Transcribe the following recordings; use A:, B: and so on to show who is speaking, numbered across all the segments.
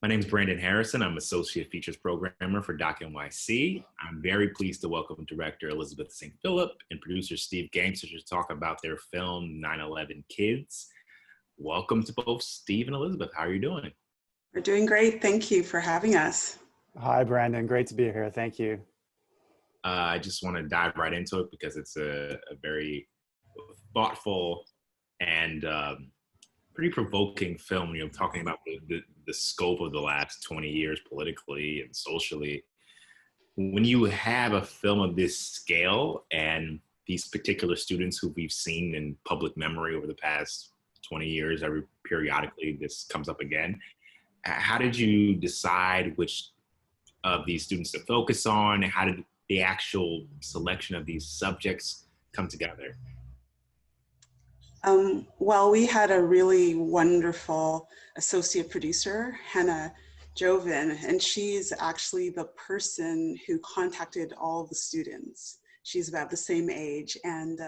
A: My name is Brandon Harrison. I'm Associate Features Programmer for Doc NYC. I'm very pleased to welcome Director Elizabeth St. Philip and producer Steve Gangster to talk about their film 9/11 Kids. Welcome to both Steve and Elizabeth. How are you doing?
B: We're doing great. Thank you for having us.
C: Hi, Brandon. Great to be here. Thank you.
A: I just want to dive right into it because it's a very thoughtful and pretty provoking film, talking about the scope of the last 20 years politically and socially. When you have a film of this scale and these particular students who we've seen in public memory over the past 20 years, periodically this comes up again, how did you decide which of these students to focus on? How did the actual selection of these subjects come together?
B: Well, we had a really wonderful associate producer, Hannah Joven, and she's actually the person who contacted all the students. She's about the same age, and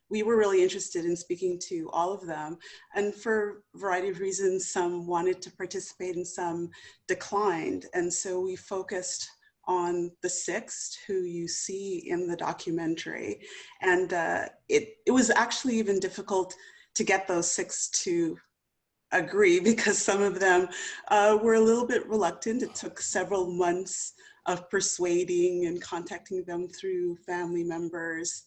B: we were really interested in speaking to all of them. And for a variety of reasons, some wanted to participate and some declined. And so we focused on the six who you see in the documentary. And it was actually even difficult to get those six to agree because some of them were a little bit reluctant. It took several months of persuading and contacting them through family members.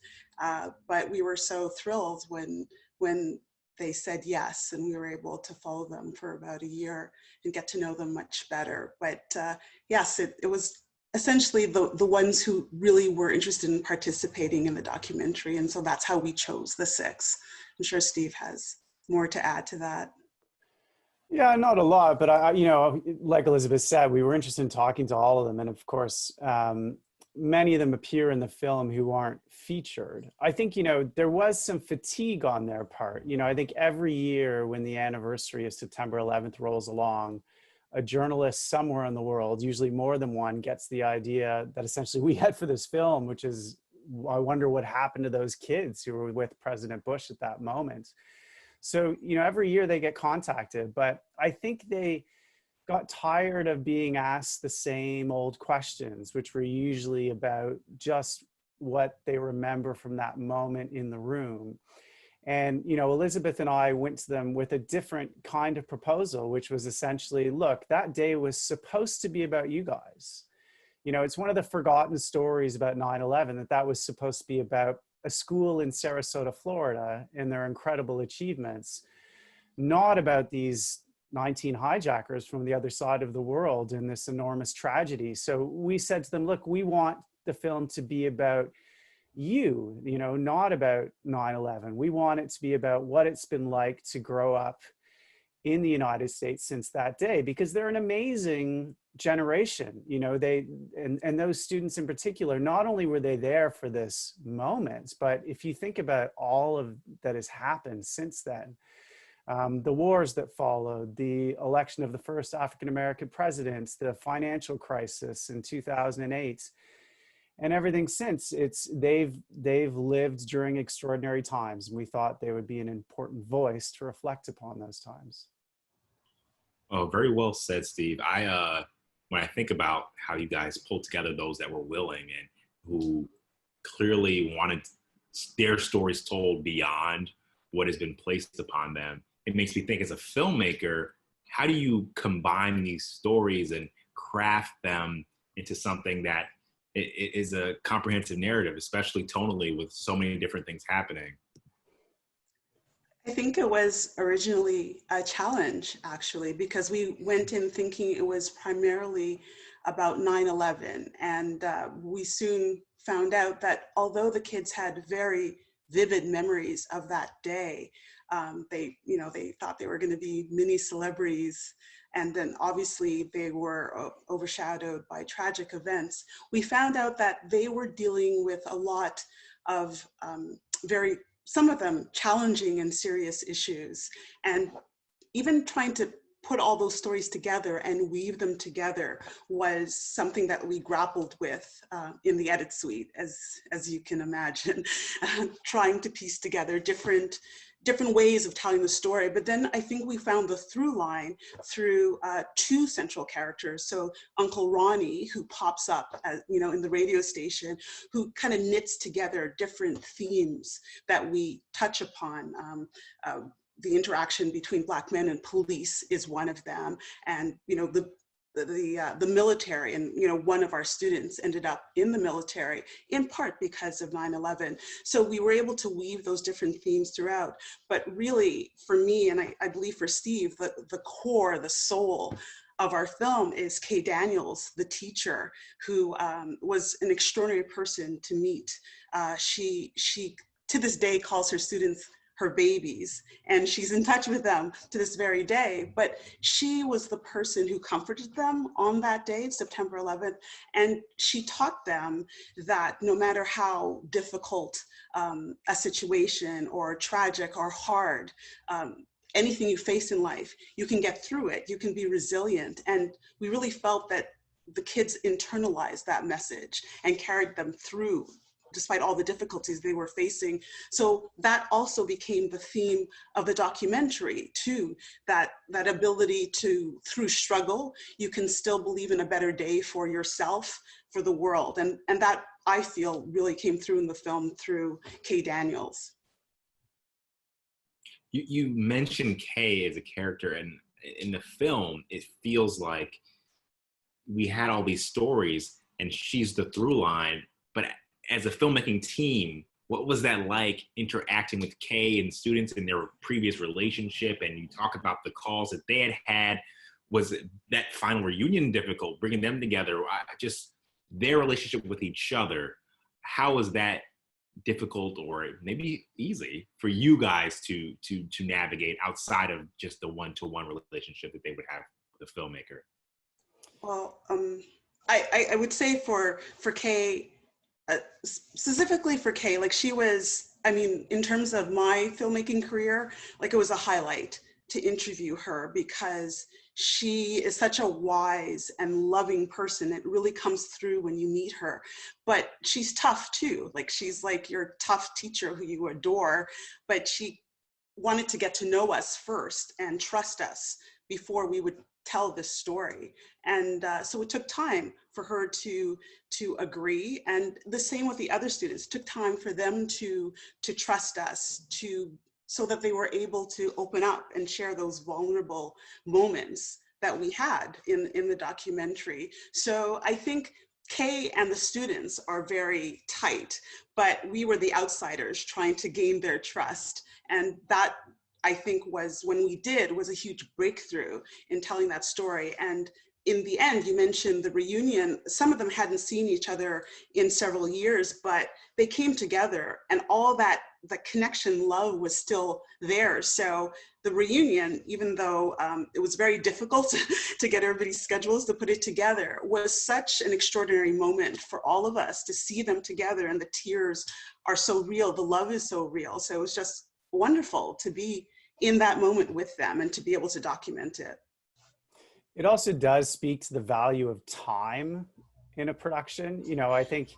B: But we were so thrilled when they said yes, and we were able to follow them for about a year and get to know them much better. But yes, it was essentially the ones who really were interested in participating in the documentary. And so that's how we chose the six. I'm sure Steve has more to add to that.
C: Yeah, not a lot, but I like Elizabeth said, we were interested in talking to all of them. And of course, many of them appear in the film who aren't featured. I think, there was some fatigue on their part. I think every year when the anniversary of September 11th rolls along, a journalist somewhere in the world, usually more than one, gets the idea that essentially we had for this film, which is, I wonder what happened to those kids who were with President Bush at that moment. So, every year they get contacted, but I think they got tired of being asked the same old questions, which were usually about just what they remember from that moment in the room. And, Elizabeth and I went to them with a different kind of proposal, which was essentially, look, that day was supposed to be about you guys. It's one of the forgotten stories about 9/11 that was supposed to be about a school in Sarasota, Florida, and their incredible achievements, not about these 19 hijackers from the other side of the world and this enormous tragedy. So we said to them, look, we want the film to be about you, not about 9/11. We want it to be about what it's been like to grow up in the United States since that day, because they're an amazing generation. And those students in particular, not only were they there for this moment, but if you think about all of that has happened since then, the wars that followed, the election of the first African-American president, the financial crisis in 2008, and everything since, they've lived during extraordinary times, and we thought they would be an important voice to reflect upon those times.
A: Oh, very well said, Steve. When I think about how you guys pulled together those that were willing and who clearly wanted their stories told beyond what has been placed upon them, it makes me think, as a filmmaker, how do you combine these stories and craft them into something that it is a comprehensive narrative, especially tonally with so many different things happening?
B: I think it was originally a challenge, actually, because we went in thinking it was primarily about 9/11. And we soon found out that although the kids had very vivid memories of that day, they thought they were going to be mini celebrities. And then obviously they were overshadowed by tragic events. We found out that they were dealing with a lot of some of them challenging and serious issues. And even trying to put all those stories together and weave them together was something that we grappled with in the edit suite, as you can imagine, trying to piece together different different ways of telling the story. But then I think we found the through line through two central characters. So Uncle Ronnie, who pops up as, in the radio station, who kind of knits together different themes that we touch upon. The interaction between Black men and police is one of them, and the military, and one of our students ended up in the military in part because of 9/11. So we were able to weave those different themes throughout. But really, for me, and I believe for Steve, the core, the soul of our film is Kay Daniels, the teacher, who was an extraordinary person to meet. She to this day calls her students her babies, and she's in touch with them to this very day. But she was the person who comforted them on that day, September 11th, and she taught them that no matter how difficult a situation or tragic or hard, anything you face in life, you can get through it, you can be resilient. And we really felt that the kids internalized that message and carried them through despite all the difficulties they were facing. So that also became the theme of the documentary too, that ability to, through struggle, you can still believe in a better day for yourself, for the world. And that, I feel, really came through in the film through Kay Daniels.
A: You mentioned Kay as a character, and in the film, it feels like we had all these stories and she's the through line, but as a filmmaking team, what was that like interacting with Kay and students in their previous relationship? And you talk about the calls that they had. Was that final reunion difficult, bringing them together? Just their relationship with each other. How was that difficult, or maybe easy, for you guys to navigate outside of just the one-to-one relationship that they would have with the filmmaker?
B: Well, I would say for Kay, specifically for Kay, like she was, I mean, in terms of my filmmaking career, like it was a highlight to interview her because she is such a wise and loving person. It really comes through when you meet her, but she's tough too. Like she's like your tough teacher who you adore, but she wanted to get to know us first and trust us before we would tell this story. And so it took time for her to agree. And the same with the other students. It took time for them to trust us, so that they were able to open up and share those vulnerable moments that we had in the documentary. So I think Kay and the students are very tight, but we were the outsiders trying to gain their trust. And that, I think, was a huge breakthrough in telling that story. And in the end, you mentioned the reunion. Some of them hadn't seen each other in several years, but they came together, and all that, the connection, love was still there. So the reunion, even though it was very difficult to get everybody's schedules to put it together, was such an extraordinary moment for all of us to see them together, and the tears are so real, the love is so real. So it was just wonderful to be in that moment with them and to be able to document it.
C: It also does speak to the value of time in a production. You know, I think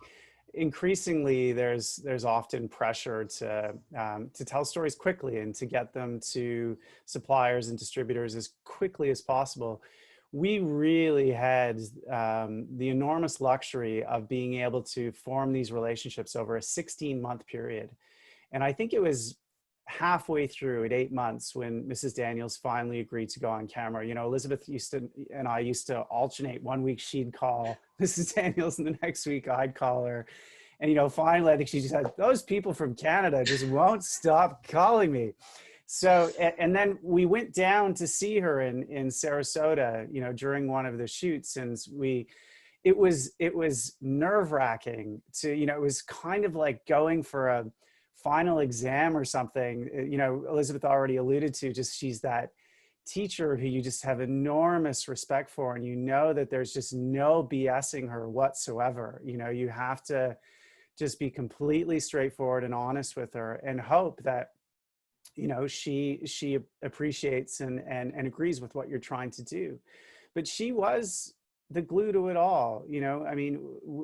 C: increasingly there's often pressure to tell stories quickly and to get them to suppliers and distributors as quickly as possible. We really had the enormous luxury of being able to form these relationships over a 16-month period. And I think it was halfway through at 8 months when Mrs. Daniels finally agreed to go on camera. You know, Elizabeth and I used to alternate. One week she'd call Mrs. Daniels and the next week I'd call her. And, you know, finally, I think she just said, those people from Canada just won't stop calling me. So, and then we went down to see her in Sarasota, you know, during one of the shoots. And it was nerve-wracking to, you know, it was kind of like going for a final exam or something. You know, Elizabeth already alluded to, just she's that teacher who you just have enormous respect for, and you know that there's just no BSing her whatsoever. You know, you have to just be completely straightforward and honest with her and hope that, you know, she appreciates and agrees with what you're trying to do. But she was the glue to it all. You know, I mean,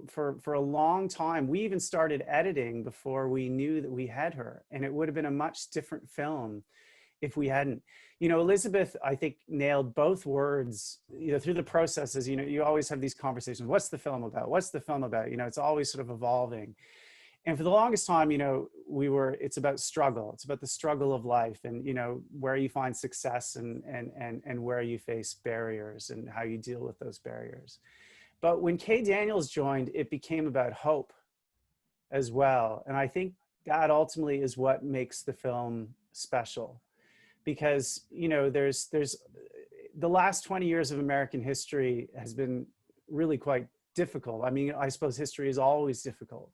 C: for a long time, we even started editing before we knew that we had her, and it would have been a much different film if we hadn't. You know, Elizabeth, I think, nailed both words, you know, through the processes. You know, you always have these conversations. What's the film about? What's the film about? You know, it's always sort of evolving. And for the longest time, you know, it's about struggle. It's about the struggle of life, and, you know, where you find success, and where you face barriers and how you deal with those barriers. But when Kay Daniels joined, it became about hope as well. And I think that ultimately is what makes the film special, because, you know, there's the last 20 years of American history has been really quite difficult. I mean, I suppose history is always difficult.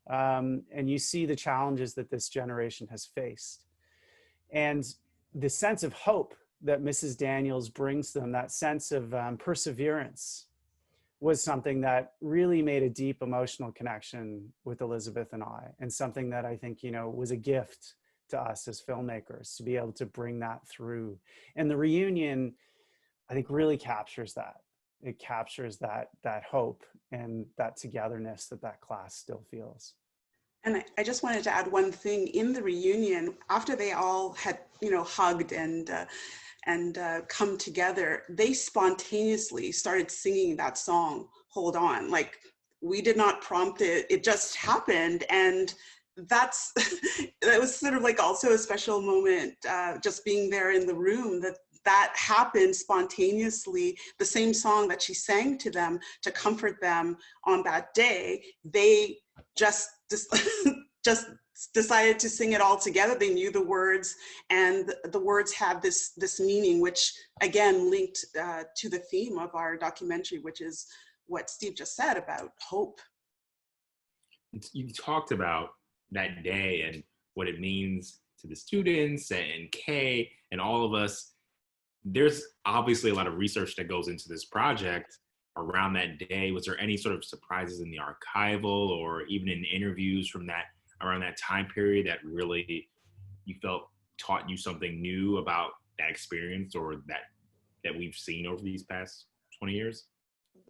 C: And you see the challenges that this generation has faced. And the sense of hope that Mrs. Daniels brings them, that sense of perseverance, was something that really made a deep emotional connection with Elizabeth and I, and something that I think, you know, was a gift to us as filmmakers to be able to bring that through. And the reunion, I think, really captures that. It captures that hope and that togetherness that class still feels.
B: And I just wanted to add one thing. In the reunion, after they all had, you know, hugged and come together, they spontaneously started singing that song, Hold On. Like, we did not prompt it, it just happened. And that was sort of like also a special moment, just being there in the room, that happened spontaneously. The same song that she sang to them to comfort them on that day, they just decided to sing it all together. They knew the words, and the words had this meaning, which again linked to the theme of our documentary, which is what Steve just said about hope.
A: You talked about that day and what it means to the students and Kay and all of us. There's obviously a lot of research that goes into this project around that day. Was there any sort of surprises in the archival or even in interviews from around that time period that really you felt taught you something new about that experience, or that we've seen over these past 20 years?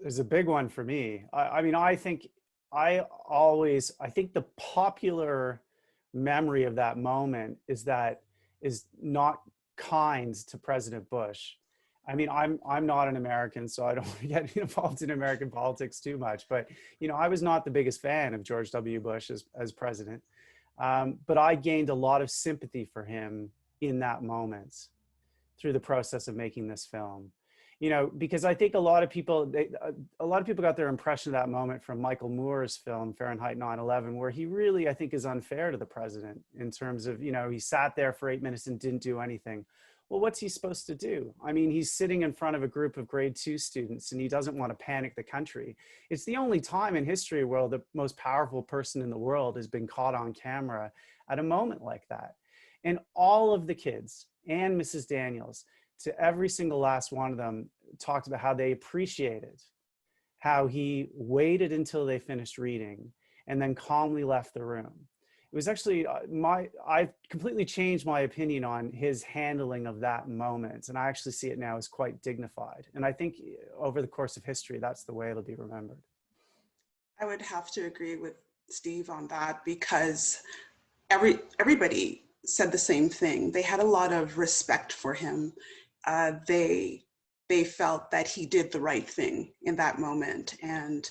C: There's a big one for me. I mean, I think the popular memory of that moment is not kind to President Bush. I mean, I'm not an American, so I don't want to get involved in American politics too much. But, you know, I was not the biggest fan of George W. Bush as president. But I gained a lot of sympathy for him in that moment through the process of making this film. You know, because I think a lot of people got their impression of that moment from Michael Moore's film Fahrenheit 9/11, where he really, I think, is unfair to the president in terms of, you know, he sat there for 8 minutes and didn't do anything. Well, what's he supposed to do? I mean, he's sitting in front of a group of grade 2 students, and he doesn't want to panic the country. It's the only time in history where the most powerful person in the world has been caught on camera at a moment like that. And all of the kids and Mrs. Daniels, to every single last one of them, talked about how they appreciated how he waited until they finished reading and then calmly left the room. It was actually I've completely changed my opinion on his handling of that moment. And I actually see it now as quite dignified. And I think over the course of history, that's the way it'll be remembered.
B: I would have to agree with Steve on that, because everybody said the same thing. They had a lot of respect for him. They felt that he did the right thing in that moment, and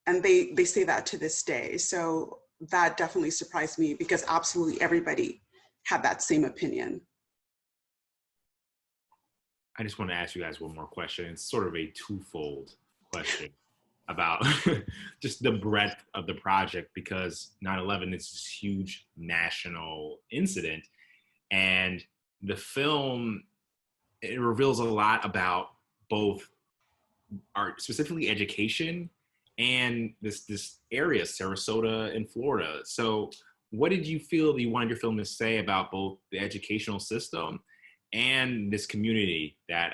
B: they say that to this day. So that definitely surprised me, because absolutely everybody had that same opinion.
A: I just want to ask you guys one more question. It's sort of a twofold question about just the breadth of the project, because 9/11 is this huge national incident, and the film, it reveals a lot about both art, specifically education, and this area, Sarasota in Florida. So what did you feel you wanted your film to say about both the educational system and this community that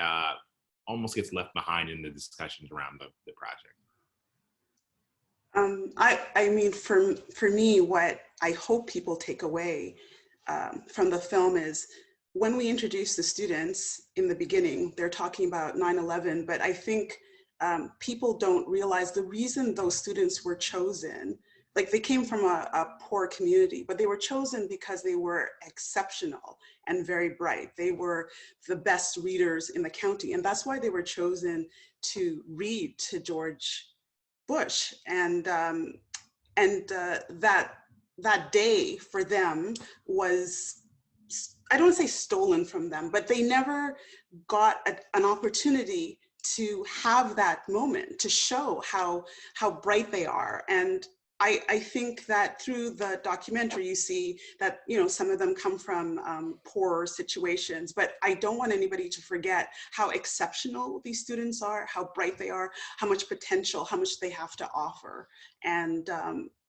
A: almost gets left behind in the discussions around the project?
B: I mean, for me, what I hope people take away from the film is, when we introduce the students in the beginning, they're talking about 9/11, but I think people don't realize the reason those students were chosen. Like, they came from a poor community, but they were chosen because they were exceptional and very bright. They were the best readers in the county, and that's why they were chosen to read to George Bush. And that day for them was, I don't want to say stolen from them, but they never got an opportunity to have that moment, to show how bright they are. And I think that through the documentary, you see that, you know, some of them come from poorer situations, but I don't want anybody to forget how exceptional these students are, how bright they are, how much potential, how much they have to offer. And,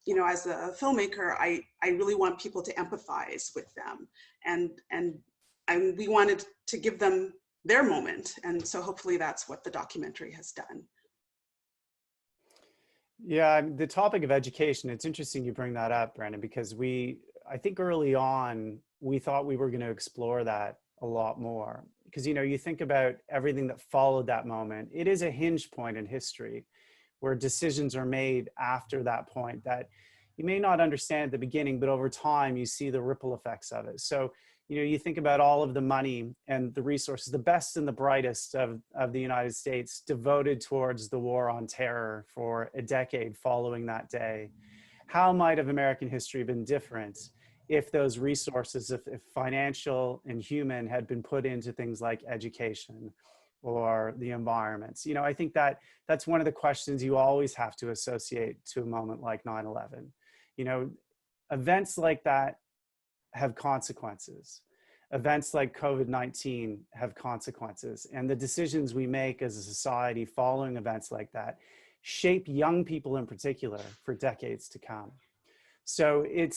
B: you know, as a filmmaker, I really want people to empathize with them. And we wanted to give them their moment. And so hopefully that's what the documentary has done.
C: Yeah, the topic of education, it's interesting you bring that up, Brandon, because I think early on, we thought we were going to explore that a lot more. Because, you know, you think about everything that followed that moment, it is a hinge point in history where decisions are made after that point that you may not understand at the beginning, but over time you see the ripple effects of it. So, you know, you think about all of the money and the resources, the best and the brightest of the United States devoted towards the war on terror for a decade following that day. How might have American history been different if those resources, if financial and human, had been put into things like education or the environments? You know, I think that's one of the questions you always have to associate to a moment like 9/11. You know, events like that have consequences. Events like COVID-19 have consequences. And the decisions we make as a society following events like that shape young people in particular for decades to come. So it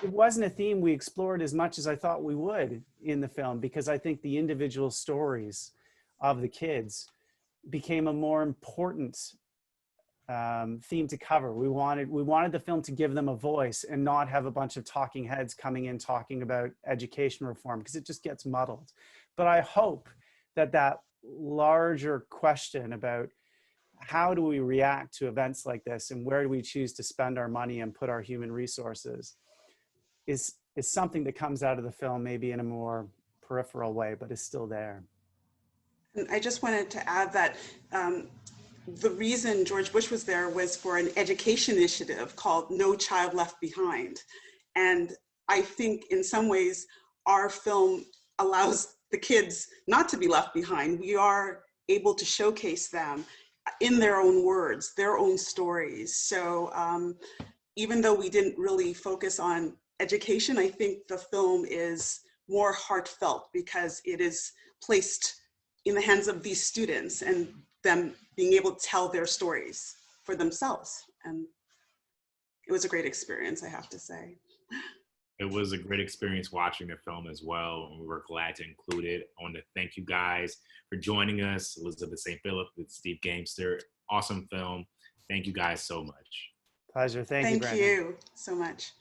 C: wasn't a theme we explored as much as I thought we would in the film, because I think the individual stories of the kids became a more important theme to cover. We wanted the film to give them a voice and not have a bunch of talking heads coming in talking about education reform, because it just gets muddled. But I hope that larger question about how do we react to events like this and where do we choose to spend our money and put our human resources is something that comes out of the film, maybe in a more peripheral way, but is still there.
B: And I just wanted to add that the reason George Bush was there was for an education initiative called No Child Left Behind. And I think in some ways our film allows the kids not to be left behind. We are able to showcase them in their own words, their own stories. So even though we didn't really focus on education, I think the film is more heartfelt because it is placed in the hands of these students and them being able to tell their stories for themselves. And it was a great experience, I have to say.
A: It was a great experience watching the film as well, and we were glad to include it. I want to thank you guys for joining us. Elizabeth St. Philip with Steve Gamester. Awesome film. Thank you guys so much.
C: Pleasure. Thank you, Brandon.
B: Thank you so much.